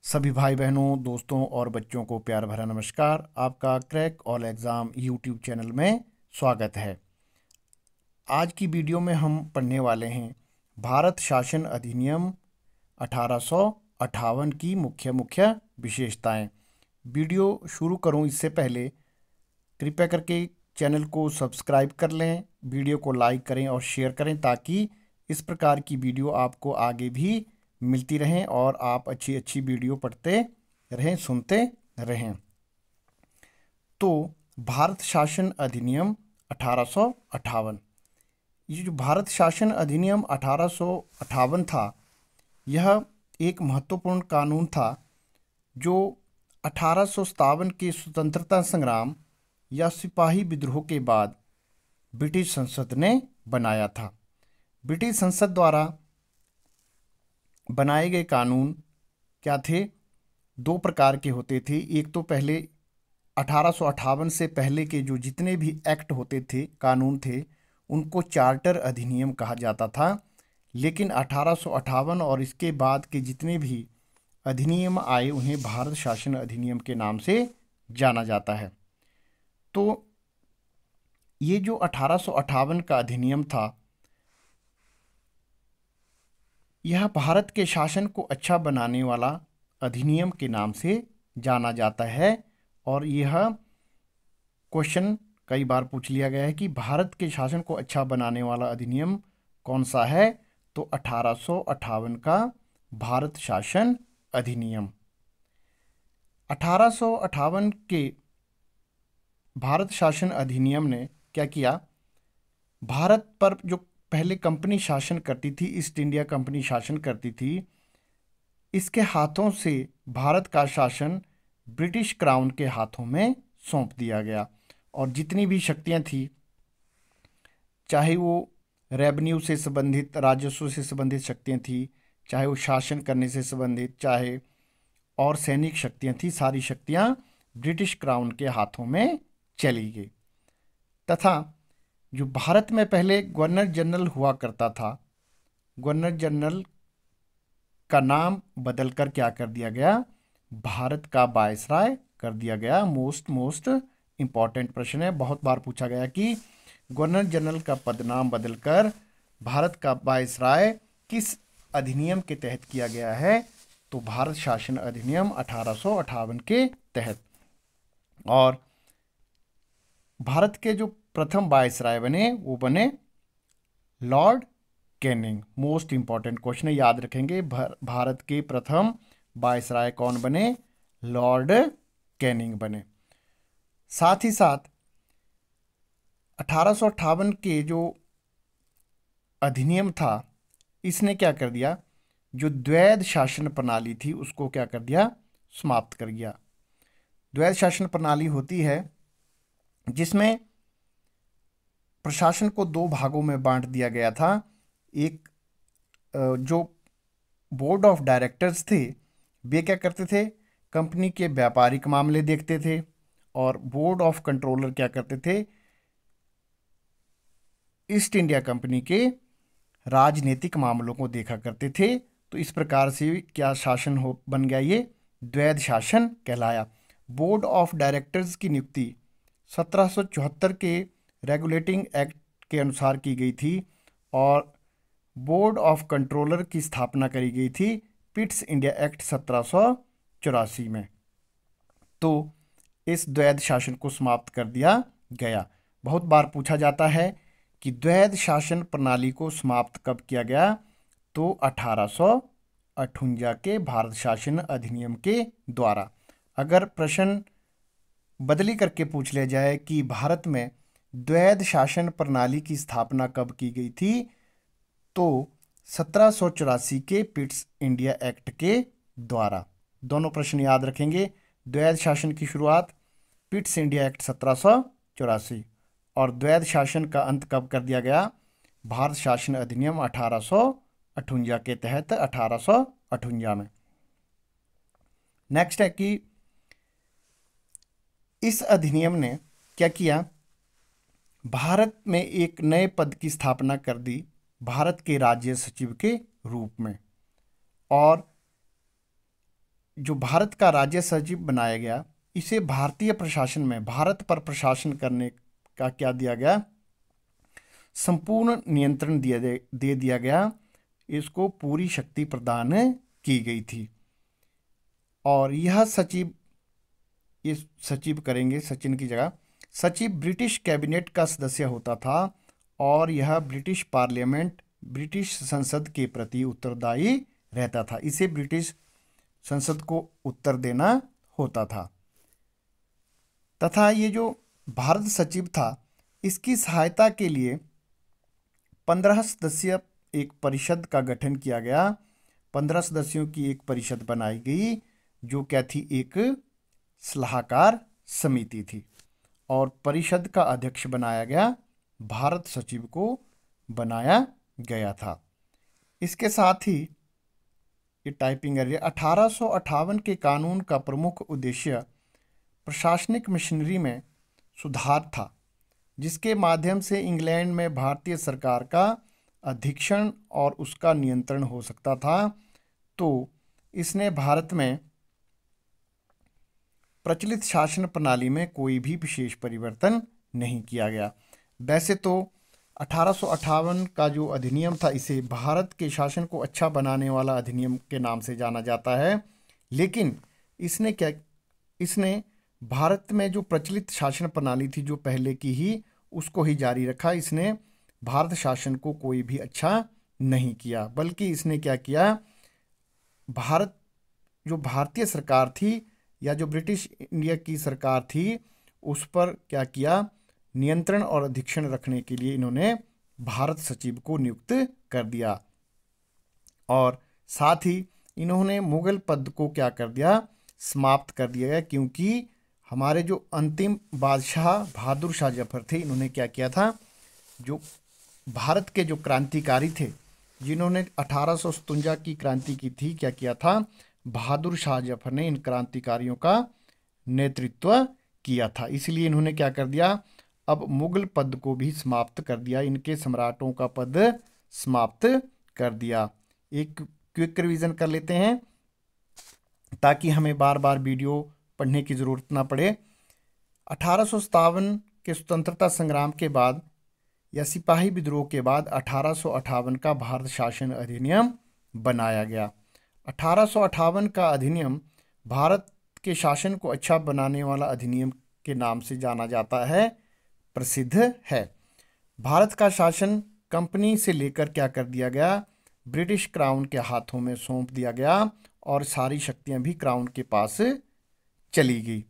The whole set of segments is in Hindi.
सभी भाई बहनों, दोस्तों और बच्चों को प्यार भरा नमस्कार। आपका crack all exam YouTube channel में स्वागत है। आज की वीडियो में हम पढ़ने वाले हैं भारत शासन अधिनियम 1858 की मुख्य मुख्य विशेषताएं। वीडियो शुरू करूं इससे पहले कृपया करके चैनल को सब्सक्राइब कर लें, वीडियो को लाइक करें और शेयर करें ताकि इस प्रकार की वीडियो आपको आगे भी मिलती रहें और आप अच्छी अच्छी वीडियो पढ़ते रहें, सुनते रहें। तो भारत शासन अधिनियम 1858, ये जो भारत शासन अधिनियम 1858 था, यह एक महत्वपूर्ण कानून था जो 1857 के स्वतंत्रता संग्राम या सिपाही विद्रोह के बाद ब्रिटिश संसद ने बनाया था। ब्रिटिश संसद द्वारा बनाए गए कानून क्या थे? दो प्रकार के होते थे। एक तो पहले 1858 से पहले के जो जितने भी एक्ट होते थे, कानून थे, उनको चार्टर अधिनियम कहा जाता था। लेकिन 1858 और इसके बाद के जितने भी अधिनियम आए उन्हें भारत शासन अधिनियम के नाम से जाना जाता है। तो ये जो 1858 का अधिनियम था, यह भारत के शासन को अच्छा बनाने वाला अधिनियम के नाम से जाना जाता है। और यह क्वेश्चन कई बार पूछ लिया गया है कि भारत के शासन को अच्छा बनाने वाला अधिनियम कौन सा है? तो 1858 का भारत शासन अधिनियम। 1858 के भारत शासन अधिनियम ने क्या किया? भारत पर जो पहले कंपनी शासन करती थी, ईस्ट इंडिया कंपनी शासन करती थी, इसके हाथों से भारत का शासन ब्रिटिश क्राउन के हाथों में सौंप दिया गया। और जितनी भी शक्तियां थी, चाहे वो रेवेन्यू से संबंधित, राजस्व से संबंधित शक्तियां थी, चाहे वो शासन करने से संबंधित, चाहे और सैनिक शक्तियां थी, सारी शक्तियां ब्रिटिश क्राउन के हाथों में चली गई। तथा जो भारत में पहले गवर्नर जनरल हुआ करता था, गवर्नर जनरल का नाम बदलकर क्या कर दिया गया? भारत का वायसराय कर दिया गया। मोस्ट इंपॉर्टेंट प्रश्न है, बहुत बार पूछा गया कि गवर्नर जनरल का पद नाम बदलकर भारत का वायसराय किस अधिनियम के तहत किया गया है? तो भारत शासन अधिनियम 1858 के तहत। और भारत के जो प्रथम वायसराय बने वो बने Lord Canning. Most important question है, याद रखेंगे। भारत के प्रथम वायसराय कौन बने? लॉर्ड कैनिंग बने। साथ ही साथ 1858 के जो अधिनियम था, इसने क्या कर दिया? जो द्वैध शासन प्रणाली थी उसको क्या कर दिया? समाप्त कर दिया। द्वैध शासन प्रणाली होती है जिसमें प्रशासन को दो भागों में बांट दिया गया था। एक जो बोर्ड ऑफ डायरेक्टर्स थे, वे क्या करते थे? कंपनी के व्यापारिक मामले देखते थे। और बोर्ड ऑफ कंट्रोलर क्या करते थे? ईस्ट इंडिया कंपनी के राजनीतिक मामलों को देखा करते थे। तो इस प्रकार से क्या शासन हो बन गया? ये द्वैध शासन कहलाया। बोर्ड ऑफ डायरेक्टर्स की नियुक्ति 1774 के रेगुलेटिंग एक्ट के अनुसार की गई थी और बोर्ड ऑफ कंट्रोलर की स्थापना करी गई थी पिट्स इंडिया एक्ट 1784 में। तो इस द्वैध शासन को समाप्त कर दिया गया। बहुत बार पूछा जाता है कि द्वैध शासन प्रणाली को समाप्त कब किया गया? तो 1858 के भारत शासन अधिनियम के द्वारा। अगर प्रश्न बदली करके पूछ लिया जाए कि भारत में द्वैध शासन प्रणाली की स्थापना कब की गई थी, तो 1784 के पिट्स इंडिया एक्ट के द्वारा। दोनों प्रश्न याद रखेंगे। द्वैध शासन की शुरुआत पिट्स इंडिया एक्ट 1784 और द्वैध शासन का अंत कब कर दिया गया? भारत शासन अधिनियम 1858 के तहत 1858 में। नेक्स्ट है कि इस अधिनियम ने क्या किया? भारत में एक नए पद की स्थापना कर दी, भारत के राज्य सचिव के रूप में। और जो भारत का राज्य सचिव बनाया गया, इसे भारतीय प्रशासन में भारत पर प्रशासन करने का क्या दिया गया, संपूर्ण नियंत्रण दे दिया गया, इसको पूरी शक्ति प्रदान की गई थी। और यह सचिव, ये सचिव करेंगे सचिन की जगह, सचिव ब्रिटिश कैबिनेट का सदस्य होता था और यह ब्रिटिश पार्लियामेंट, ब्रिटिश संसद के प्रति उत्तरदायी रहता था। इसे ब्रिटिश संसद को उत्तर देना होता था। तथा ये जो भारत सचिव था, इसकी सहायता के लिए 15 सदस्यीय एक परिषद का गठन किया गया। 15 सदस्यों की एक परिषद बनाई गई जो क्या थी, एक सलाहकार समिति थी, और परिषद का अध्यक्ष बनाया गया, भारत सचिव को बनाया गया था। इसके साथ ही ये टाइपिंग एरिया 1858 के कानून का प्रमुख उद्देश्य प्रशासनिक मशीनरी में सुधार था, जिसके माध्यम से इंग्लैंड में भारतीय सरकार का अधीक्षण और उसका नियंत्रण हो सकता था। तो इसने भारत में प्रचलित शासन प्रणाली में कोई भी विशेष परिवर्तन नहीं किया गया। वैसे तो 1858 का जो अधिनियम था, इसे भारत के शासन को अच्छा बनाने वाला अधिनियम के नाम से जाना जाता है, लेकिन इसने भारत में जो प्रचलित शासन प्रणाली थी, जो पहले की ही, उसको ही जारी रखा। इसने भारत शासन को कोई भी अच्छा नहीं किया, बल्कि इसने क्या किया, जो भारतीय सरकार थी या जो ब्रिटिश इंडिया की सरकार थी, उस पर क्या किया, नियंत्रण और अधीक्षण रखने के लिए इन्होंने भारत सचिव को नियुक्त कर दिया। और साथ ही इन्होंने मुगल पद को क्या कर दिया, समाप्त कर दिया गया, क्योंकि हमारे जो अंतिम बादशाह बहादुर शाह जफर थे, इन्होंने क्या किया था, जो भारत के जो क्रांतिकारी थे, जिन्होंने 1857 की क्रांति की थी, क्या किया था, बहादुर शाह जफर ने इन क्रांतिकारियों का नेतृत्व किया था। इसलिए इन्होंने क्या कर दिया, अब मुगल पद को भी समाप्त कर दिया, इनके सम्राटों का पद समाप्त कर दिया। एक क्विक रिवीजन कर लेते हैं ताकि हमें बार बार वीडियो पढ़ने की ज़रूरत ना पड़े। 1857 के स्वतंत्रता संग्राम के बाद या सिपाही विद्रोह के बाद 1858 का भारत शासन अधिनियम बनाया गया। 1858 का अधिनियम भारत के शासन को अच्छा बनाने वाला अधिनियम के नाम से जाना जाता है, प्रसिद्ध है। भारत का शासन कंपनी से लेकर क्या कर दिया गया, ब्रिटिश क्राउन के हाथों में सौंप दिया गया और सारी शक्तियां भी क्राउन के पास चली गई।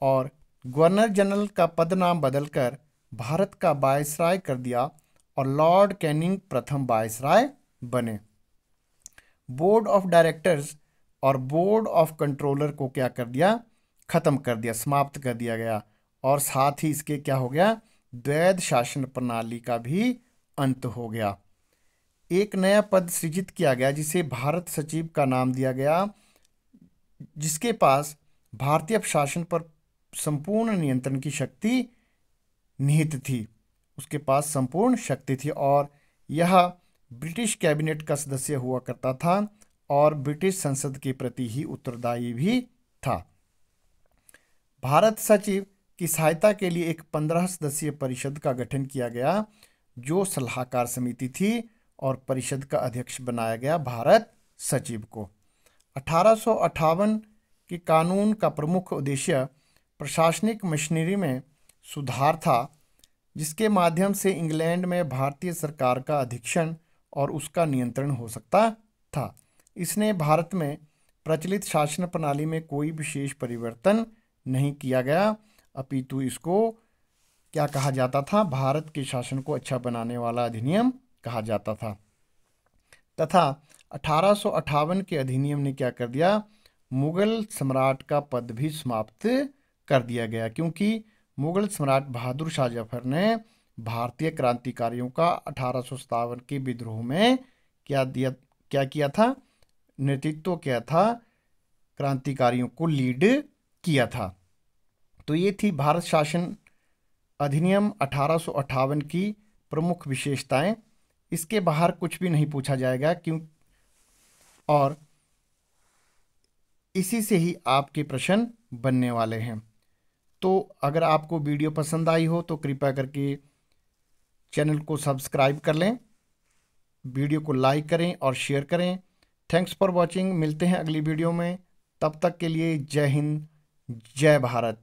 और गवर्नर जनरल का पद नाम बदलकर भारत का वायसराय कर दिया और लॉर्ड कैनिंग प्रथम वायसराय बने। बोर्ड ऑफ डायरेक्टर्स और बोर्ड ऑफ कंट्रोलर को क्या कर दिया, खत्म कर दिया, समाप्त कर दिया गया। और साथ ही इसके क्या हो गया, द्वैध शासन प्रणाली का भी अंत हो गया। एक नया पद सृजित किया गया जिसे भारत सचिव का नाम दिया गया, जिसके पास भारतीय प्रशासन पर संपूर्ण नियंत्रण की शक्ति निहित थी, उसके पास संपूर्ण शक्ति थी, और यह ब्रिटिश कैबिनेट का सदस्य हुआ करता था और ब्रिटिश संसद के प्रति ही उत्तरदायी भी था। भारत सचिव की सहायता के लिए एक 15 सदस्यीय परिषद का गठन किया गया, जो सलाहकार समिति थी, और परिषद का अध्यक्ष बनाया गया भारत सचिव को। 1858 के कानून का प्रमुख उद्देश्य प्रशासनिक मशीनरी में सुधार था, जिसके माध्यम से इंग्लैंड में भारतीय सरकार का अधीक्षण और उसका नियंत्रण हो सकता था। इसने भारत में प्रचलित शासन प्रणाली में कोई विशेष परिवर्तन नहीं किया गया, अपितु इसको क्या कहा जाता था, भारत के शासन को अच्छा बनाने वाला अधिनियम कहा जाता था। तथा 1858 के अधिनियम ने क्या कर दिया, मुगल सम्राट का पद भी समाप्त कर दिया गया, क्योंकि मुगल सम्राट बहादुर शाह जफर ने भारतीय क्रांतिकारियों का 1857 के विद्रोह में क्या किया था, नेतृत्व किया था, क्रांतिकारियों को लीड किया था। तो ये थी भारत शासन अधिनियम 1858 की प्रमुख विशेषताएं। इसके बाहर कुछ भी नहीं पूछा जाएगा, क्यों, और इसी से ही आपके प्रश्न बनने वाले हैं। तो अगर आपको वीडियो पसंद आई हो तो कृपया करके चैनल को सब्सक्राइब कर लें, वीडियो को लाइक करें और शेयर करें। Thanks for watching. मिलते हैं अगली वीडियो में। तब तक के लिए जय हिंद, जय भारत।